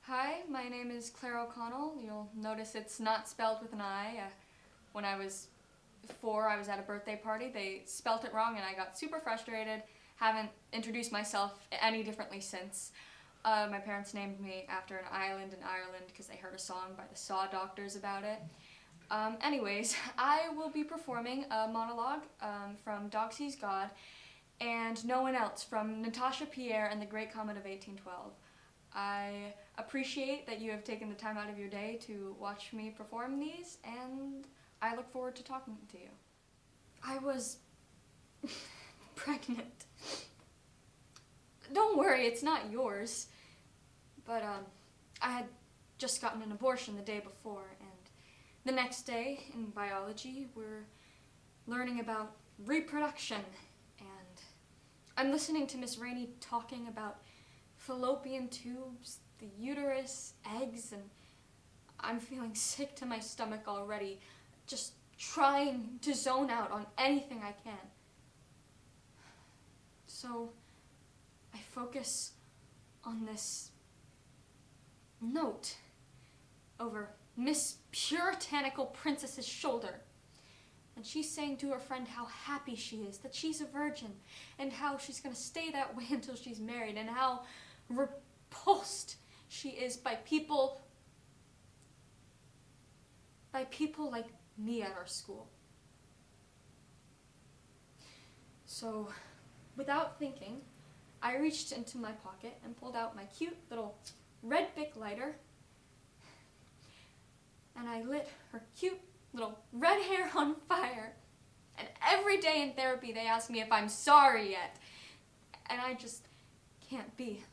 Hi, my name is Claire O'Connell. You'll notice it's not spelled with an I. When I was 4, I was at a birthday party. They spelt it wrong and I got super frustrated. Haven't introduced myself any differently since. My parents named me after an island in Ireland because they heard a song by the Saw Doctors about it. Anyways, I will be performing a monologue from Dog Sees God and No One Else from NATASHA, PIERRE, and the Great Comet of 1812. I appreciate that you have taken the time out of your day to watch me perform these, and I look forward to talking to you. I was pregnant. Don't worry, it's not yours. But I had just gotten an abortion the day before, and the next day in biology we're learning about reproduction, and I'm listening to Miss Rainey talking about fallopian tubes, the uterus, eggs, and I'm feeling sick to my stomach already, just trying to zone out on anything I can. So I focus on this note over Miss Puritanical Princess's shoulder. And she's saying to her friend how happy she is, that she's a virgin, and how she's going to stay that way until she's married, and how repulsed she is by people like me at our school. So, without thinking, I reached into my pocket and pulled out my cute little red Bic lighter, and I lit her cute little red hair on fire. And every day in therapy they ask me if I'm sorry yet, and I just can't be,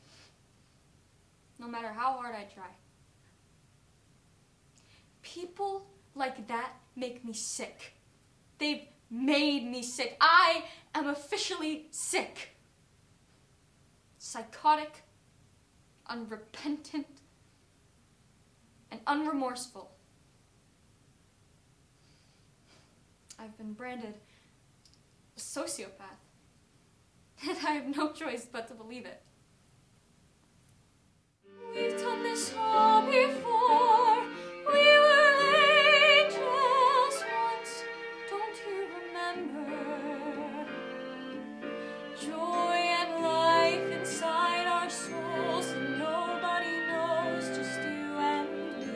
no matter how hard I try. People like that make me sick. They've made me sick. I am officially sick. Psychotic, unrepentant, and unremorseful. I've been branded a sociopath, and I have no choice but to believe it. We've done this all before. We were angels once. Don't you remember? Joy and life inside our souls, and nobody knows, just you and me.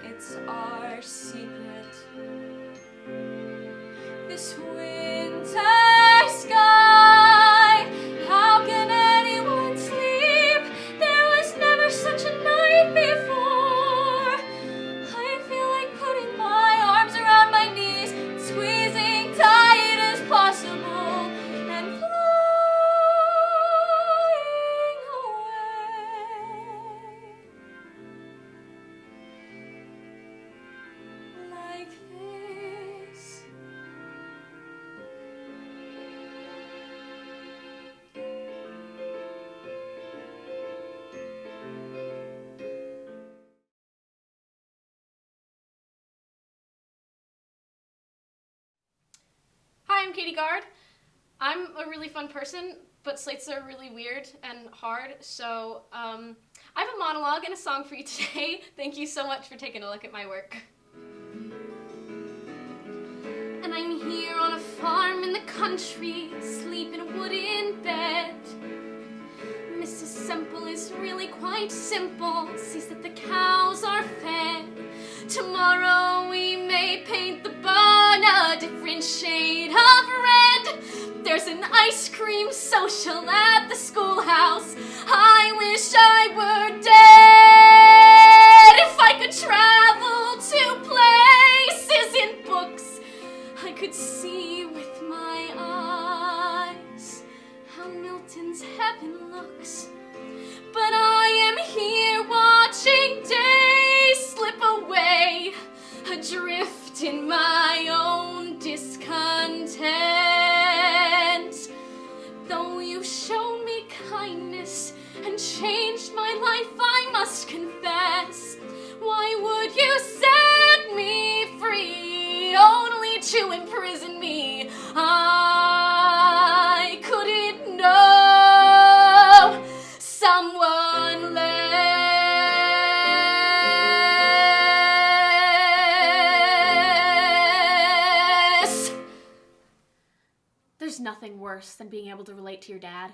It's our secret. This winter sky. How can anyone sleep? There was never such a night before. I feel like putting my arms around my knees, squeezing tight as possible, and flying away like this. Hi, I'm Katie GARD. I'm a really fun person, but slates are really weird and hard, so I have a monologue and a song for you today. Thank you so much for taking a look at my work. And I'm here on a farm in the country, sleep in a wooden bed. Mrs. Semple is really quite simple, sees that the cows are fed. Tomorrow we may paint the barn a different shade of red. There's an ice cream social at the schoolhouse. I wish I were dead. If I could travel to places in books, I could see with my eyes how Milton's heaven looks. But I am here watching days slip away, adrift in my own discontent. Though you showed me kindness and changed my life, I must confess, why would you set me free only to imprison me? I couldn't know someone There's nothing worse than being able to relate to your dad.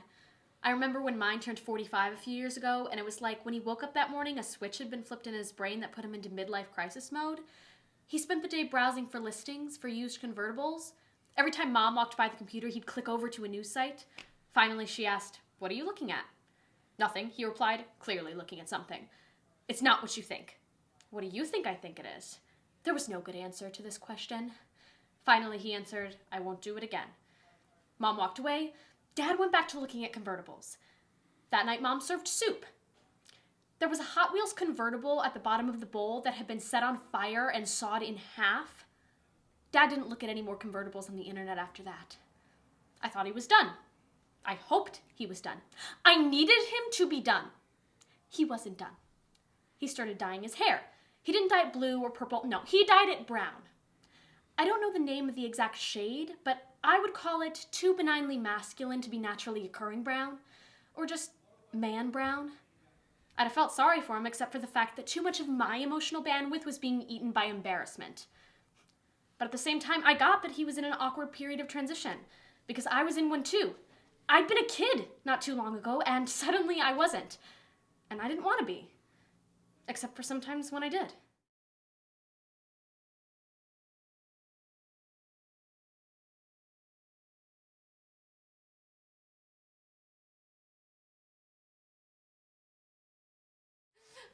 I remember when mine turned 45 a few years ago, and it was like when he woke up that morning, a switch had been flipped in his brain that put him into midlife crisis mode. He spent the day browsing for listings for used convertibles. Every time Mom walked by the computer, he'd click over to a news site. Finally, she asked, "What are you looking at?" "Nothing," he replied, clearly looking at something. "It's not what you think." "What do you think I think it is?" There was no good answer to this question. Finally, he answered, "I won't do it again." Mom walked away. Dad went back to looking at convertibles. That night, Mom served soup. There was a Hot Wheels convertible at the bottom of the bowl that had been set on fire and sawed in half. Dad didn't look at any more convertibles on the internet after that. I thought he was done. I hoped he was done. I needed him to be done. He wasn't done. He started dyeing his hair. He didn't dye it blue or purple. No, he dyed it brown. I don't know the name of the exact shade, but I would call it too benignly masculine to be naturally occurring brown, or just man brown. I'd have felt sorry for him except for the fact that too much of my emotional bandwidth was being eaten by embarrassment. But at the same time, I got that he was in an awkward period of transition, because I was in one too. I'd been a kid not too long ago, and suddenly I wasn't. And I didn't want to be. Except for sometimes when I did.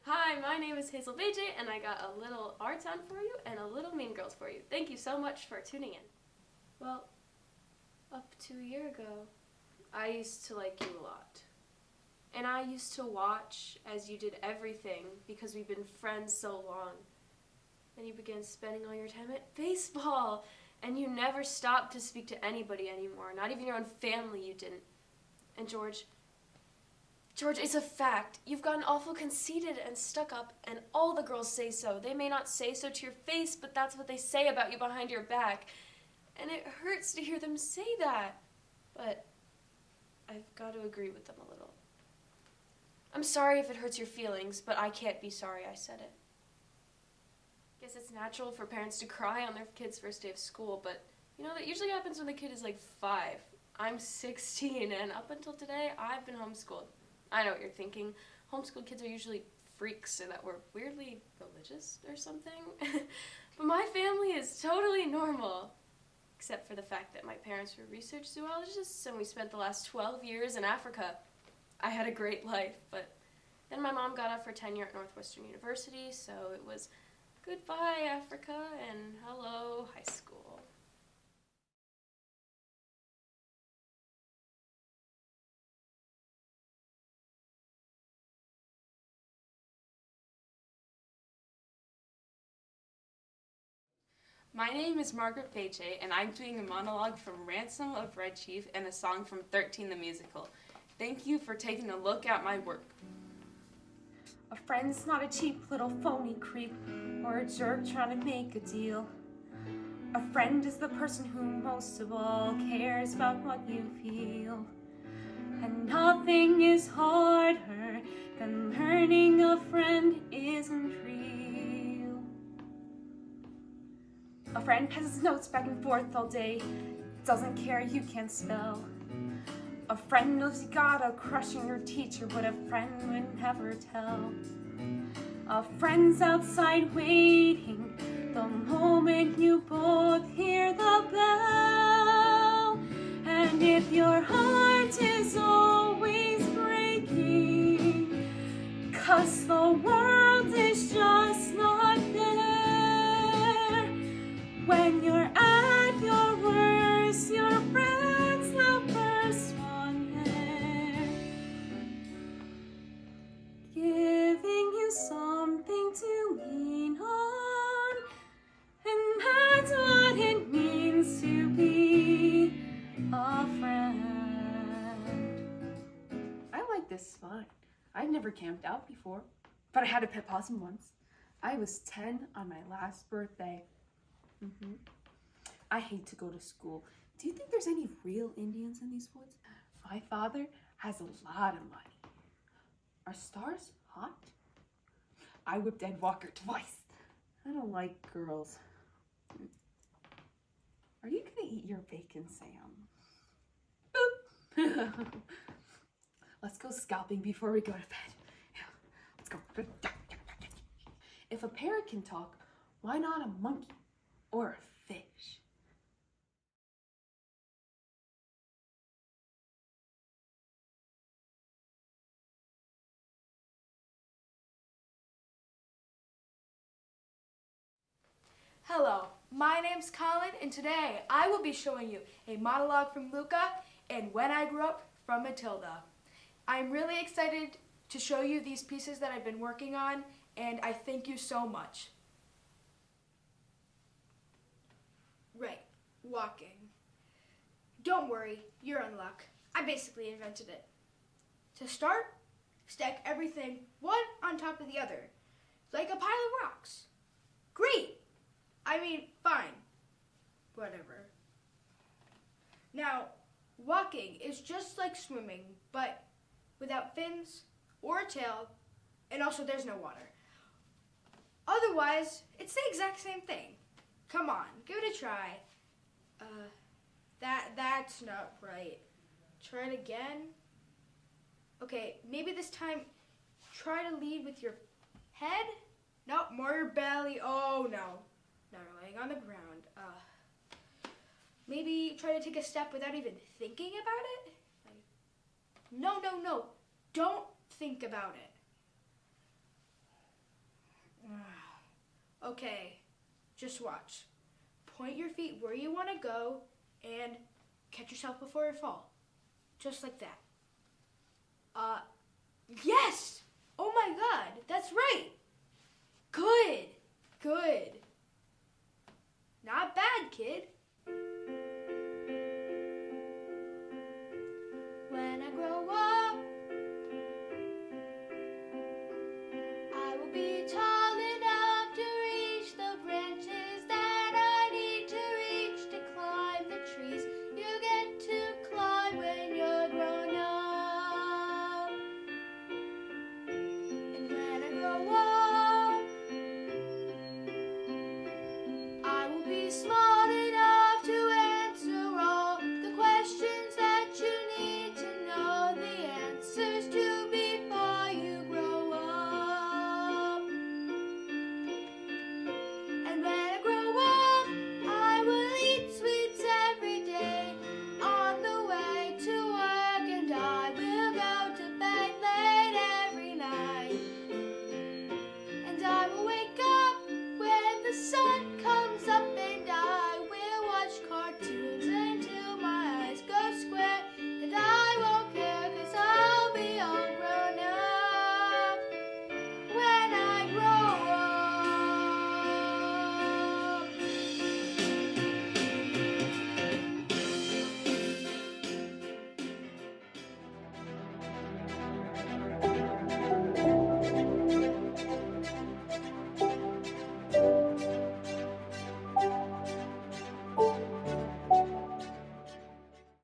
Hi, my name is HAZEL BACHE, and I got a little Our Town for you and a little Mean Girls for you. Thank you so much for tuning in. Well, up to a year ago, I used to like you a lot. And I used to watch as you did everything because we've been friends so long. Then you began spending all your time at baseball, and you never stopped to speak to anybody anymore, not even your own family you didn't. And George, it's a fact. You've gotten awful conceited and stuck up, and all the girls say so. They may not say so to your face, but that's what they say about you behind your back. And it hurts to hear them say that. But I've got to agree with them a little. I'm sorry if it hurts your feelings, but I can't be sorry I said it. Guess it's natural for parents to cry on their kid's first day of school, but you know, that usually happens when the kid is like 5. I'm 16, and up until today, I've been homeschooled. I know what you're thinking. Homeschooled kids are usually freaks and that we're weirdly religious or something. But my family is totally normal. Except for the fact that my parents were research zoologists and we spent the last 12 years in Africa. I had a great life, but then my mom got off her tenure at Northwestern University, so it was goodbye Africa and hello high school. My name is Margaret BACHE, and I'm doing a monologue from Ransom of Red Chief and a song from 13 the Musical. Thank you for taking a look at my work. A friend's not a cheap little phony creep or a jerk trying to make a deal. A friend is the person who most of all cares about what you feel. And nothing is harder than learning a friend isn't real. A friend passes notes back and forth all day, doesn't care you can't spell. A friend knows you got a crush on your teacher, but a friend would never tell. A friend's outside waiting the moment you both hear the bell. And if your heart is always breaking, 'cause the world is just not there, when you're at your worst, your friend's the first one there, giving you something to lean on. And that's what it means to be a friend. I like this spot. I've never camped out before, but I had a pet possum once. I was 10 on my last birthday. I hate to go to school. Do you think there's any real Indians in these woods? My father has a lot of money. Are stars hot? I whipped Ed Walker twice. I don't like girls. Are you gonna eat your bacon, Sam? Let's go scalping before we go to bed. Let's go. If a parrot can talk, why not a monkey or a fish? Hello, my name's Colin, and today I will be showing you a monologue from Luca and When I Grew Up from Matilda. I'm really excited to show you these pieces that I've been working on, and I thank you so much. Right, walking. Don't worry, you're in luck. I basically invented it. To start, stack everything one on top of the other, like a pile of rocks. Great! I mean, fine. Whatever. Now, walking is just like swimming, but without fins or a tail, and also there's no water. Otherwise, it's the exact same thing. Come on, give it a try. That's not right. Try it again. Okay, maybe this time try to lead with your head. No, more your belly. Oh, no. No, laying on the ground. Maybe try to take a step without even thinking about it. No. Don't think about it. Okay, just watch. Point your feet where you want to go and catch yourself before you fall. Just like that. Yes! Oh my God, that's right. Good. Not bad, kid. When I grow